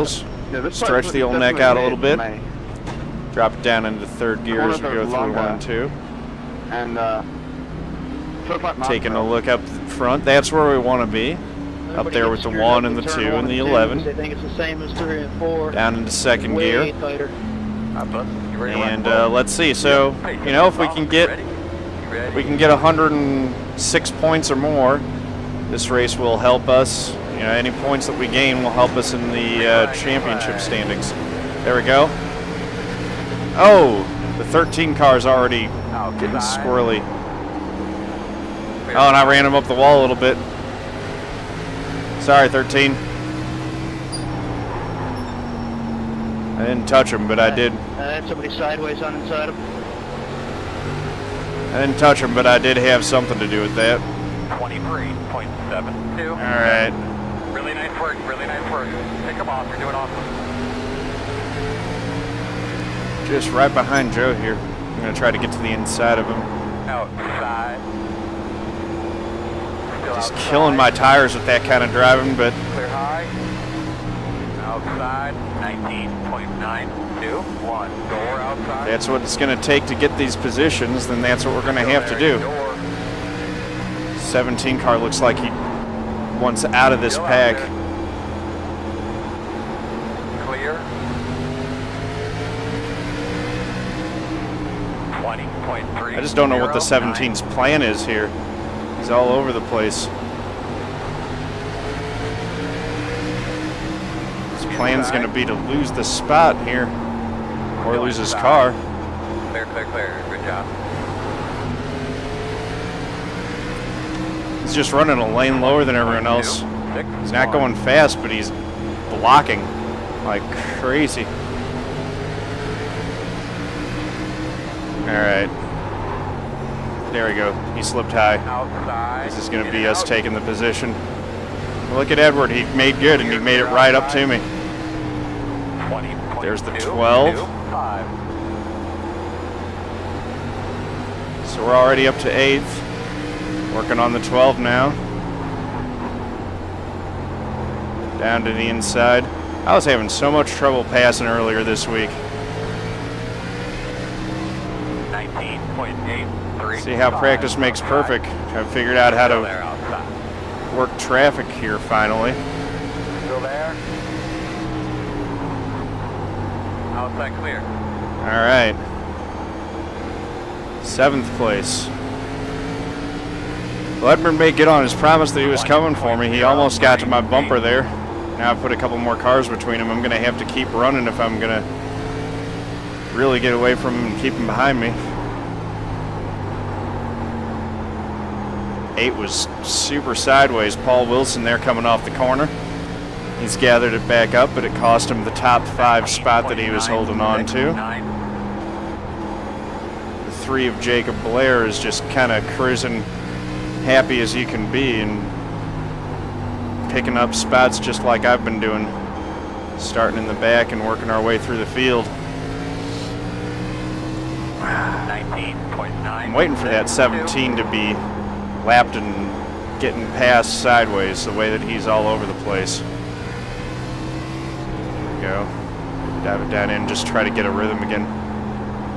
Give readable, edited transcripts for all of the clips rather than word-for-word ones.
vehicles. Stretch the old neck out a little bit. Drop it down into third gear as we go through 1 and 2. And taking a look up front. That's where we want to be. Up there with the 1 and the 2 and the 11. They think it's the same as 3 and 4. Down into second gear. Tighter. And let's see. So, you know, if we can get 106 points or more, this race will help us. You know, any points that we gain will help us in the championship standings. There we go. Oh, the 13 car is already getting squirrely. Oh, and I ran him up the wall a little bit. Sorry, 13. I didn't touch him, but I did. I had somebody sideways on inside him. I didn't touch him, but I did have something to do with that. 23.72. All right. Really nice work, really nice work. Pick him off, you're doing awesome. Just right behind Joe here. I'm going to try to get to the inside of him. Outside. Just killing my tires with that kind of driving, but... Clear high. Outside. 19.92. 1. Door outside. That's what it's going to take to get these positions, then that's what we're going to have to do. 17 car looks like he wants out of this pack. Clear. 20.3. I just don't know what the 17's plan is here. He's all over the place. His plan's going to be to lose the spot here, or lose his car. Clear, clear, clear. Good job. He's just running a lane lower than everyone else. He's not going fast, but he's blocking like crazy. All right. There we go. He slipped high. This is going to be us taking the position. Look at Edward. He made good, and he made it right up to me. There's the 12. So we're already up to 8th. Working on the 12 now. Down to the inside. I was having so much trouble passing earlier this week. 19.83. See how practice makes perfect. I've figured out how to work traffic here finally. Still there. Outside clear. All right. 7th place. Well, Edmund may get on his promise that he was coming for me. He almost got to my bumper there. Now I've put a couple more cars between him. I'm going to have to keep running if I'm going to really get away from him and keep him behind me. 8 was super sideways. Paul Wilson there coming off the corner. He's gathered it back up, but it cost him the top 5 spot that he was holding on to. The 3 of Jacob Blair is just kind of cruising happy as you can be and picking up spots just like I've been doing, starting in the back and working our way through the field. 19.9. I'm waiting for that 17 to be lapped and getting past sideways the way that he's all over the place. There we go. Dive it down in, just try to get a rhythm again.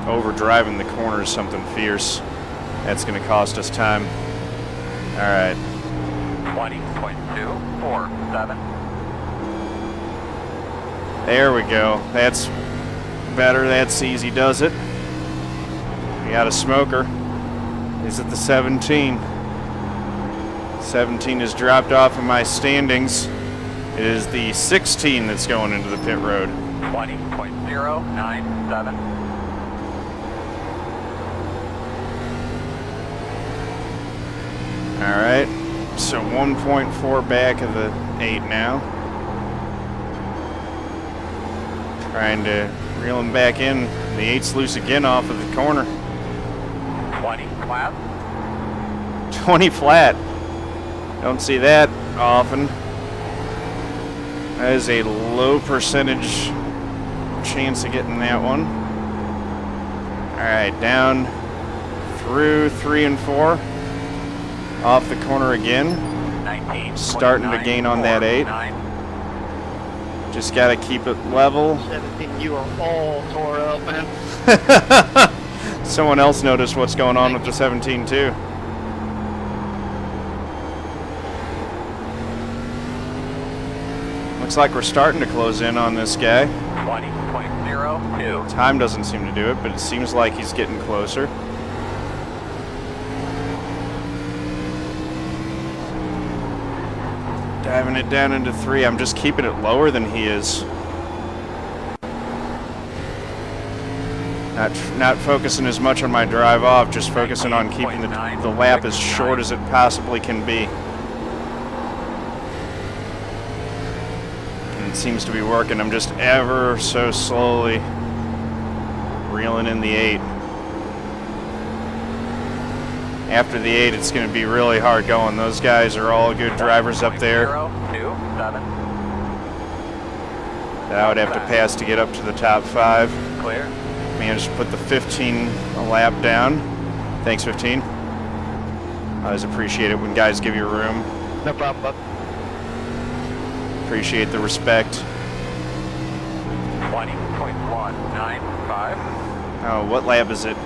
Overdriving the corner is something fierce. That's going to cost us time. All right. 20.247. There we go. That's better. That's easy does it. We got a smoker. Is it the 17? 17 is dropped off in my standings. It is the 16 that's going into the pit road. 20.097. All right, so 1.4 back of the 8 now. Trying to reel him back in. The 8's loose again off of the corner. 20 flat. 20 flat. Don't see that often. That is a low percentage chance of getting that one. All right, down through 3 and 4. Off the corner again. 19. Starting to gain on that 8. Just got to keep it level. 17, you are all tore up, man. Someone else noticed what's going on with the 17 too. Looks like we're starting to close in on this guy. 20.02. Time doesn't seem to do it, but it seems like he's getting closer. Diving it down into 3. I'm just keeping it lower than he is. Not focusing as much on my drive off, just focusing on keeping the lap as short as it possibly can be. And it seems to be working. I'm just ever so slowly reeling in the 8. After the 8, it's going to be really hard going. Those guys are all good drivers up there. That I would have to pass to get up to the top 5. Clear. Managed to put the 15 a lap down. Thanks, 15. I always appreciate it when guys give you room. No problem, Buck. Appreciate the respect. 20.195. Oh, what lap is it?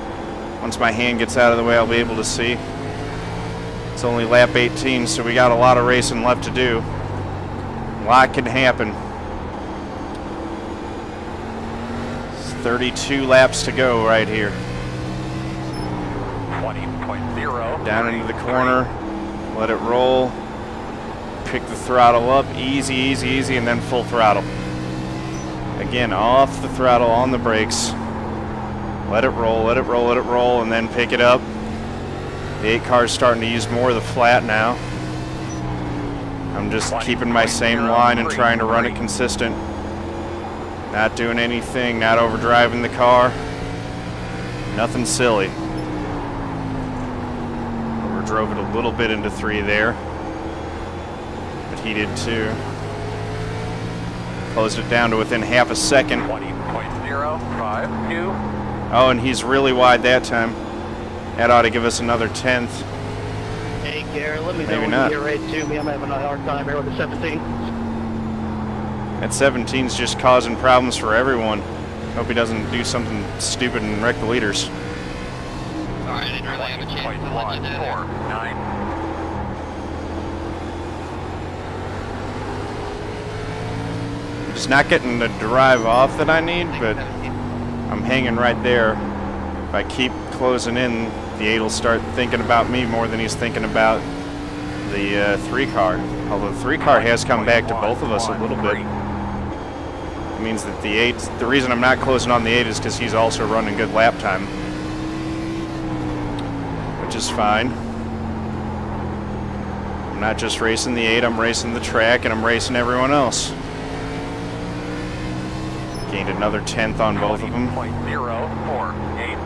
Once my hand gets out of the way, I'll be able to see. It's only lap 18, so we got a lot of racing left to do. A lot can happen. 32 laps to go right here. 20.0. Down into the corner, let it roll, pick the throttle up, easy, easy, easy, and then full throttle. Again, off the throttle, on the brakes. Let it roll, let it roll, let it roll, and then pick it up. The 8 car's starting to use more of the flat now. I'm just keeping my same line and trying to run it consistent. Not doing anything, not overdriving the car. Nothing silly. Overdrove it a little bit into 3 there. But he did too. Closed it down to within half a second. 20.052. Oh, and he's really wide that time. That ought to give us another 10th. Hey, Garrett, let me know Maybe when not. you get ready to me. I'm having a hard time here with the 17. That 17's just causing problems for everyone. Hope he doesn't do something stupid and wreck the leaders. Sorry, I didn't really have a chance to let you do that. 20.149. I'm just not getting the drive off that I need, but I'm hanging right there. If I keep closing in, the 8 will start thinking about me more than he's thinking about the 3 car. Although the 3 car has come back to both of us a little bit. It means that the 8, the reason I'm not closing on the 8 is because he's also running good lap time, which is fine. I'm not just racing the 8, I'm racing the track and I'm racing everyone else. Gained another 10th on both of them. 20.048.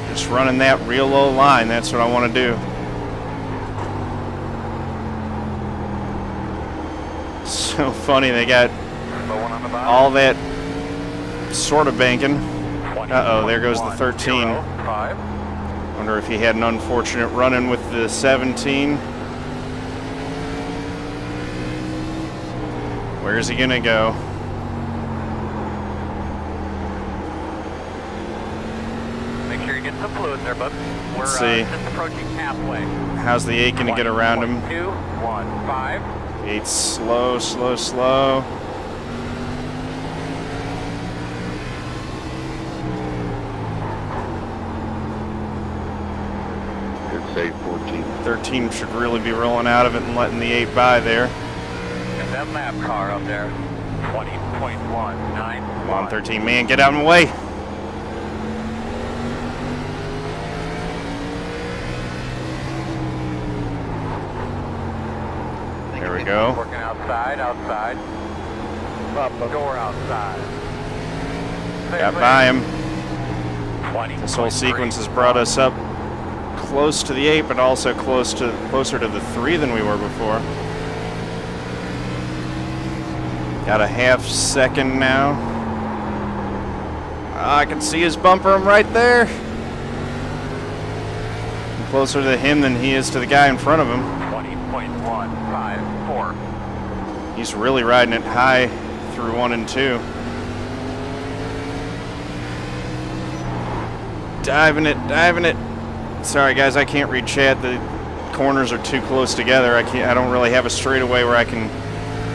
Just running that real low line, that's what I want to do. So funny, they got all that sort of banking. Uh-oh, there goes the 13. Wonder if he had an unfortunate run-in with the 17. Where's he gonna go? Make sure you get some fluid there, bud. We're Let's see. just approaching halfway. How's the 8 gonna get around him? 2.15. 8's slow, slow, slow. I'd say 14. 13 should really be rolling out of it and letting the 8 by there. And that lap car up there. 20.191. Come on, 13, man, get out of the way. There we go. Working outside. Door outside. Got by him. 20. This whole sequence has brought us up close to the 8, but also closer to the 3 than we were before. Got a half second now. I can see his bumper. I'm right there. I'm closer to him than he is to the guy in front of him. 20.152. He's really riding it high through 1 and 2. Diving it. Sorry guys, I can't read chat. The corners are too close together. I don't really have a straightaway where I can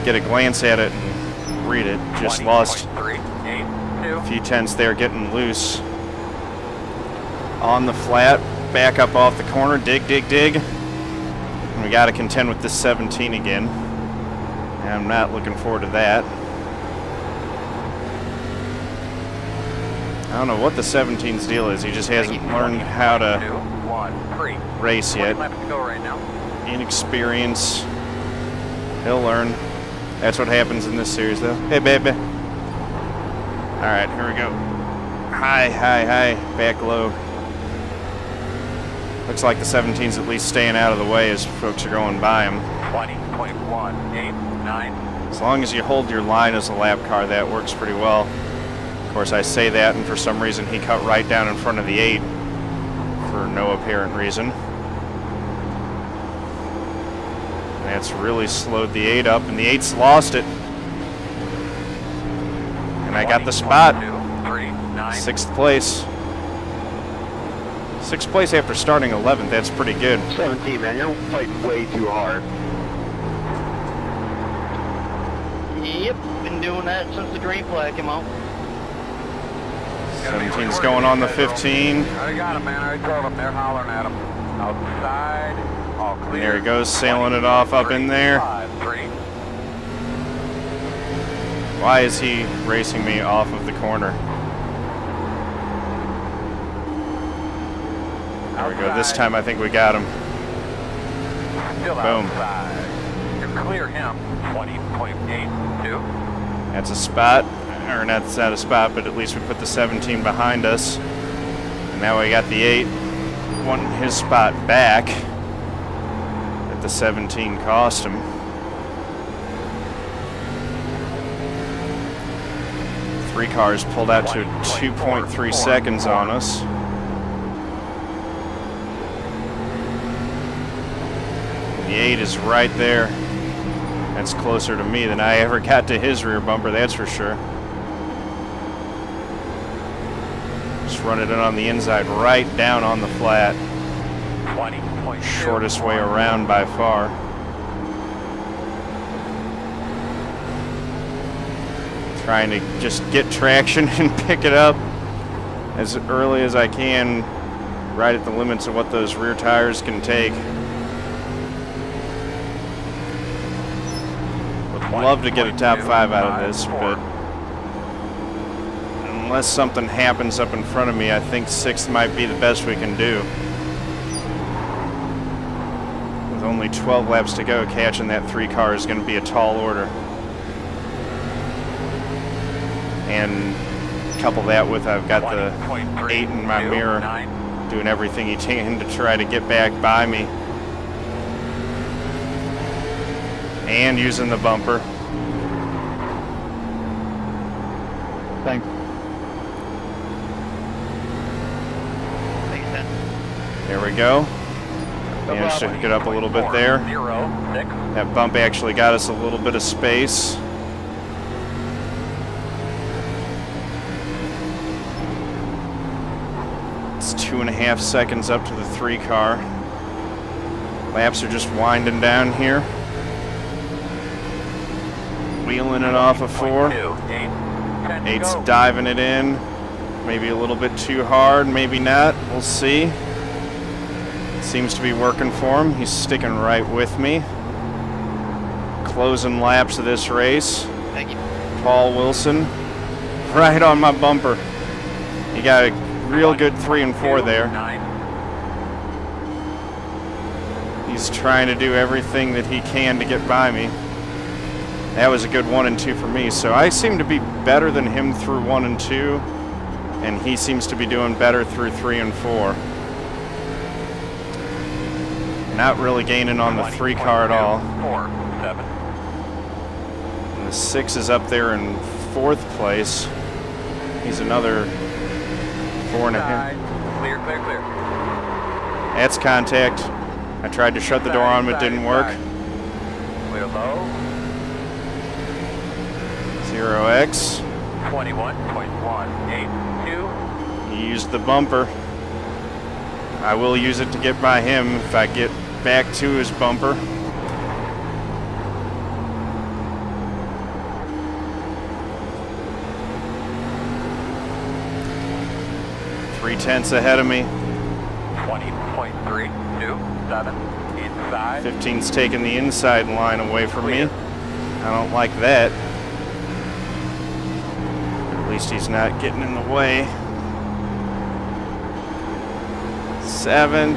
get a glance at it and read it. Just lost a few tenths there getting loose. On the flat, back up off the corner, dig. And we got to contend with this 17 again. And I'm not looking forward to that. I don't know what the 17's deal is. He just hasn't learned how to race yet. Inexperience. He'll learn. That's what happens in this series, though. Hey, baby. All right, here we go. High. Back low. Looks like the 17's at least staying out of the way as folks are going by him. 20.189. As long as you hold your line as a lap car, that works pretty well. Of course, I say that, and for some reason he cut right down in front of the 8 for no apparent reason. That's really slowed the 8 up, and the 8's lost it. And I got the spot. 6th place. 6th place after starting 11th, that's pretty good. 17, man, you're fighting way too hard. Yep, been doing that since the green flag came out. 17's going on the 15. I got him, man. I told him. They're hollering at him. Outside. All clear. And there he goes, sailing it off up in there. 3. Why is he racing me off of the corner? There we go. This time I think we got him. Still Boom. outside. You clear him. 20.82. That's a spot. Or that's not a spot, but at least we put the 17 behind us. And now we got the 8 wanting his spot back that the 17 cost him. 3 cars pulled out to 2.3 seconds on us. And the 8 is right there. That's closer to me than I ever got to his rear bumper, that's for sure. Just running it on the inside, right down on the flat. Shortest way around by far. Trying to just get traction and pick it up as early as I can, right at the limits of what those rear tires can take. Would love to get a top 5 out of this, but unless something happens up in front of me, I think 6th might be the best we can do. With only 12 laps to go, catching that 3 car is going to be a tall order. And couple that with I've got the 8 in my mirror, doing everything he can to try to get back by me. And using the bumper. Thanks. There we go. Managed to hook it up a little bit there. That bump actually got us a little bit of space. It's 2.5 seconds up to the 3 car. Laps are just winding down here. Wheeling it off of 4. 8's diving it in. Maybe a little bit too hard, maybe not. We'll see. Seems to be working for him. He's sticking right with me. Closing laps of this race. Thank you. Paul Wilson, right on my bumper. He got a real good 3 and 4 there. He's trying to do everything that he can to get by me. That was a good 1 and 2 for me. So I seem to be better than him through 1 and 2, and he seems to be doing better through 3 and 4. Not really gaining on the 3 car at all. And the 6 is up there in 4th place. He's another 4.5. Clear. That's contact. I tried to shut the door on him, it didn't work. Clear low. 0x. 21.182. He used the bumper. I will use it to get by him if I get back to his bumper. .3 ahead of me. 20.327 inside. 15's taking the inside line away from me. I don't like that. At least he's not getting in the way. 7th.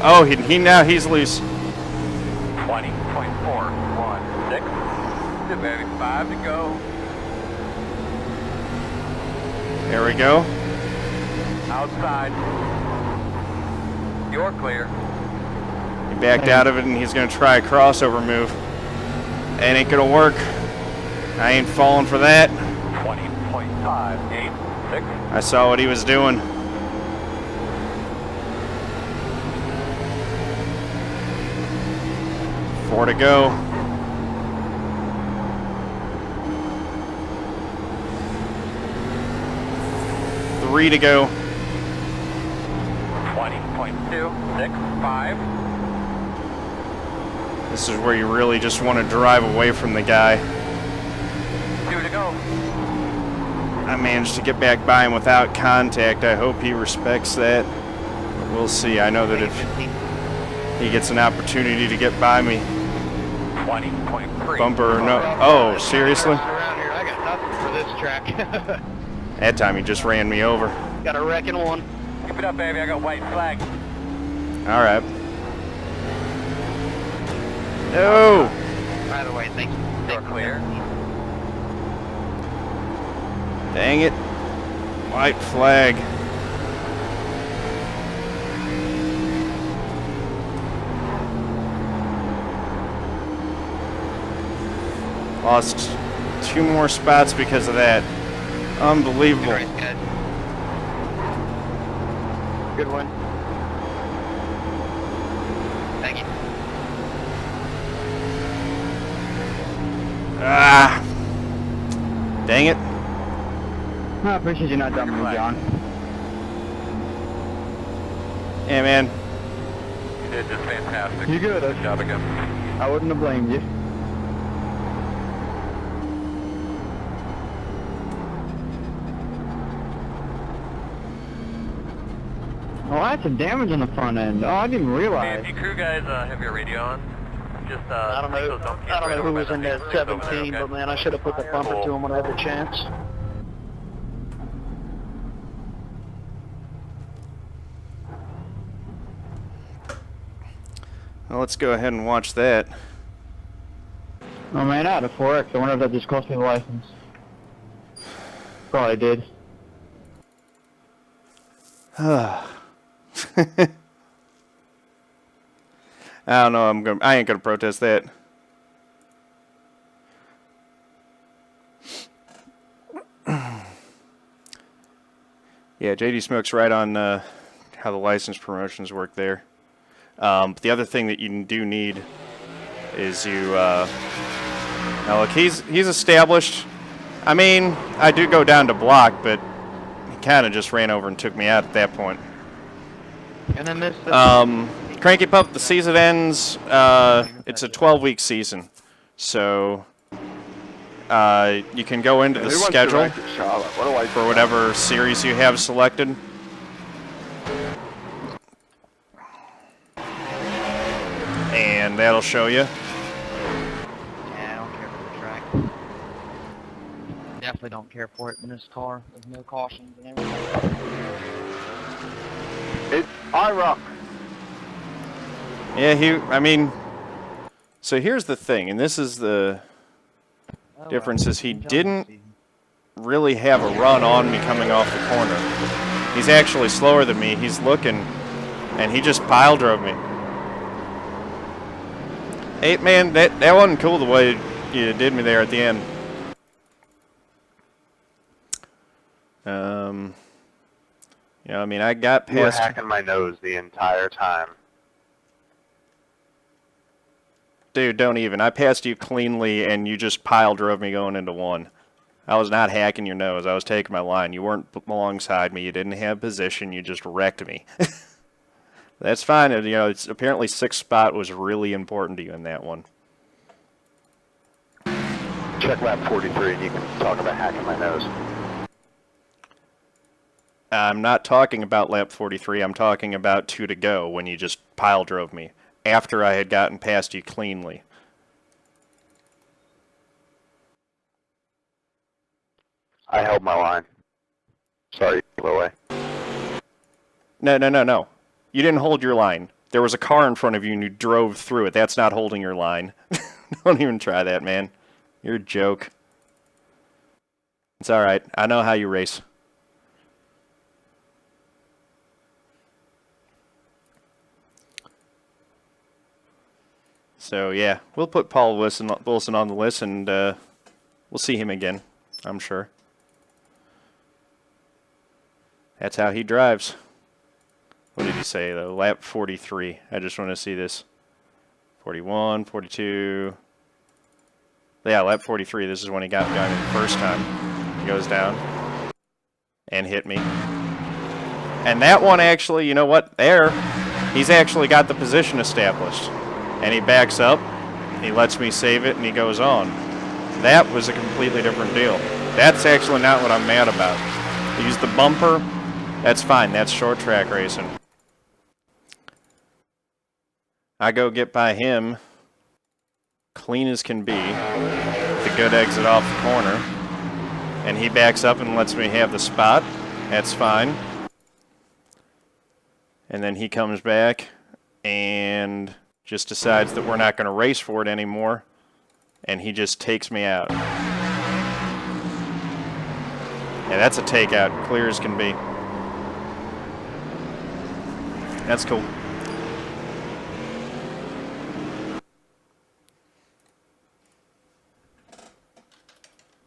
Oh, he's loose. 20.416. 5 to go. There we go. Outside. You're clear. He backed out of it, and he's going to try a crossover move. It ain't going to work. I ain't falling for that. 20.586. I saw what he was doing. Four to go. Three to go. 20.265. This is where you really just want to drive away from the guy. 2 to go. I managed to get back by him without contact. I hope he respects that. But we'll see. I know that if he gets an opportunity to get by me. 20.3. Bumper or no. Oh, seriously? Around here, I got nothing for this track. That time he just ran me over. Got a wrecking one. Keep it up, baby. I got white flag. All right. No. By the way, thanks. You're clear. Dang it. White flag. Lost 2 more spots because of that. Unbelievable. Good race, guys. Good one. Thank you. Ah. Dang it. I appreciate you not dumping me, John. Yeah, man. You did just fantastic. You good? Good job again. I wouldn't have blamed you. Oh, I had some damage on the front end. Oh, I didn't even Hey, realize. if you crew guys have your radio on, just I don't know who was in that 17, but man, I should have put the bumper to him when I had the chance. Well, let's go ahead and watch that. Oh man, I had a 4X. I wonder if that just cost me the license. Probably did. I don't know. I ain't gonna protest that. Yeah, JD Smoke's right on how the license promotions work there. But the other thing that you do need is you. Now look, he's established. I mean, I do go down to block, but he kind of just ran over and took me out at that point. And then this. Cranky Pup, the season ends. It's a 12-week season, so you can go into the schedule for whatever series you have selected. And that'll show you. Yeah, I don't care for the track. Definitely don't care for it in this car. There's no cautions and everything. It's iRock. Yeah, I mean, so here's the thing, and this is the difference, is he didn't really have a run on me coming off the corner. He's actually slower than me. He's looking, and he just pile drove me. Hey, man, that wasn't cool the way you did me there at the end. Yeah, I mean, I got past. You were hacking my nose the entire time. Dude, don't even. I passed you cleanly, and you just pile drove me going into 1. I was not hacking your nose. I was taking my line. You weren't alongside me. You didn't have position. You just wrecked me. That's fine. You know, it's apparently 6th spot was really important to you in that one. Check lap 43 and you can talk about hacking my nose. I'm not talking about lap 43. I'm talking about 2 to go when you just pile drove me after I had gotten past you cleanly. I held my line. Sorry, away. No. You didn't hold your line. There was a car in front of you and you drove through it. That's not holding your line. Don't even try that, man. You're a joke. It's alright. I know how you race. So, yeah. We'll put Paul Wilson on the list and we'll see him again, I'm sure. That's how he drives. What did he say, though? Lap 43. I just want to see this. 41, 42... Yeah, lap 43, this is when he got down the first time. He goes down and hit me. And that one actually, you know what, there, he's actually got the position established. And he backs up, he lets me save it, and he goes on. That was a completely different deal. That's actually not what I'm mad about. He used the bumper, that's fine, that's short track racing. I go get by him, clean as can be, with a good exit off the corner, and he backs up and lets me have the spot. That's fine. And then he comes back and just decides that we're not going to race for it anymore, and he just takes me out. Yeah, that's a takeout, clear as can be. That's cool.